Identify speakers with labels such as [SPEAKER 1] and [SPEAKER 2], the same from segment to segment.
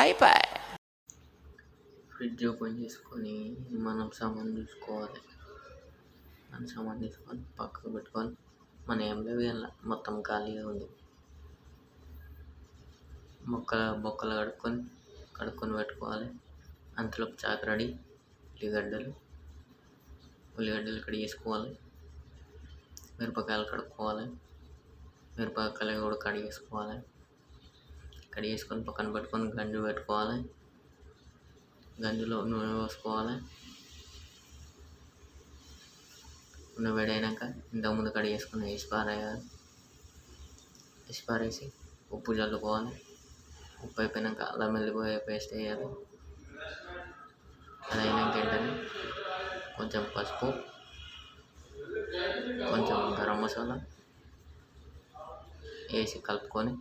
[SPEAKER 1] అయిపోయి
[SPEAKER 2] fridge open చేసుకొని మనం సామాన్ చూసుకోవాలి. మన సామాన్ తీసుకొని పక్కకు పెట్టుకొని మన ఏం లేవు ఇలా మొత్తం ఖాళీగా ఉంది. బొక్కలు కడుక్కొని పెట్టుకోవాలి. అంతలోపు చాకు రెడీ. ఉల్లిగడ్డలు కడిగి వేసుకోవాలి. మిరపకాయలు కడుక్కోవాలి. మిరపకాయలు కూడా కడిగేసుకోవాలి. కడిగేసుకొని పక్కన పెట్టుకొని గంజు పెట్టుకోవాలి. గంజులో నూనె పోసుకోవాలి. నూనె వేడైనాక ఇంతకుముందు కడిగేసుకుని వేసి పారేసి ఉప్పు చల్లుకోవాలి. ఉప్పు అయిపోయినాక అల్లం వెల్లిపాయ పేస్ట్ వేయాలి. అది అయినాక ఏంటంటే కొంచెం పసుపు, కొంచెం గరం మసాలా వేసి కలుపుకొని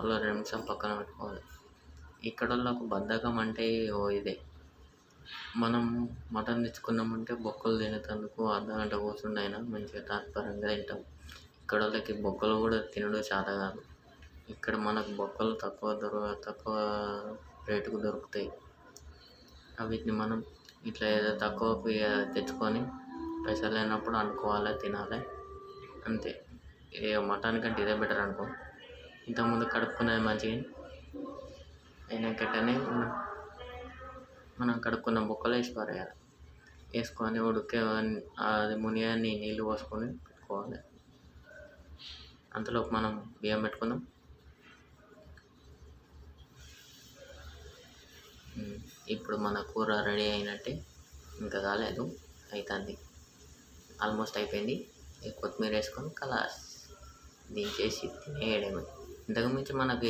[SPEAKER 2] అలా 2 నిమిషాలు పక్కన పెట్టుకోవాలి. ఇక్కడ వాళ్ళకు బద్ధకం అంటే ఇదే. మనం మటన్ తెచ్చుకున్నామంటే బొక్కలు తినేటందుకు అర్ధగంట కూర్చుండి అయినా మంచిగా తాత్పర్యంగా తింటాం. ఇక్కడ వాళ్ళకి బొక్కలు కూడా తినడం చేత కాదు. ఇక్కడ మనకు బొక్కలు తక్కువ రేటుకు దొరుకుతాయి. వీటిని మనం ఇట్లా ఏదో తక్కువకు తెచ్చుకొని పైసలు లేనప్పుడు వండుకోవాలి, తినాలి అంతే. మటన్ కంటే ఇదే బెటర్ అనుకో. ఇంతకుముందు కడుక్కునేది మంచిగా అయినాకనే మనం కడుక్కున్న బొక్కలు వేసి పారేయాలి. వేసుకొని అది మునియాన్ని నీళ్ళు పోసుకొని పెట్టుకోవాలి. అంతలోపు మనం బియ్యం పెట్టుకుందాం. ఇప్పుడు మన కూర రెడీ అయినట్టే. ఇంకా కాలేదు, అవుతుంది. ఆల్మోస్ట్ అయిపోయింది. కొత్తిమీర వేసుకొని దించేసి తినేయడమే. ఇంతకు మించి మనకి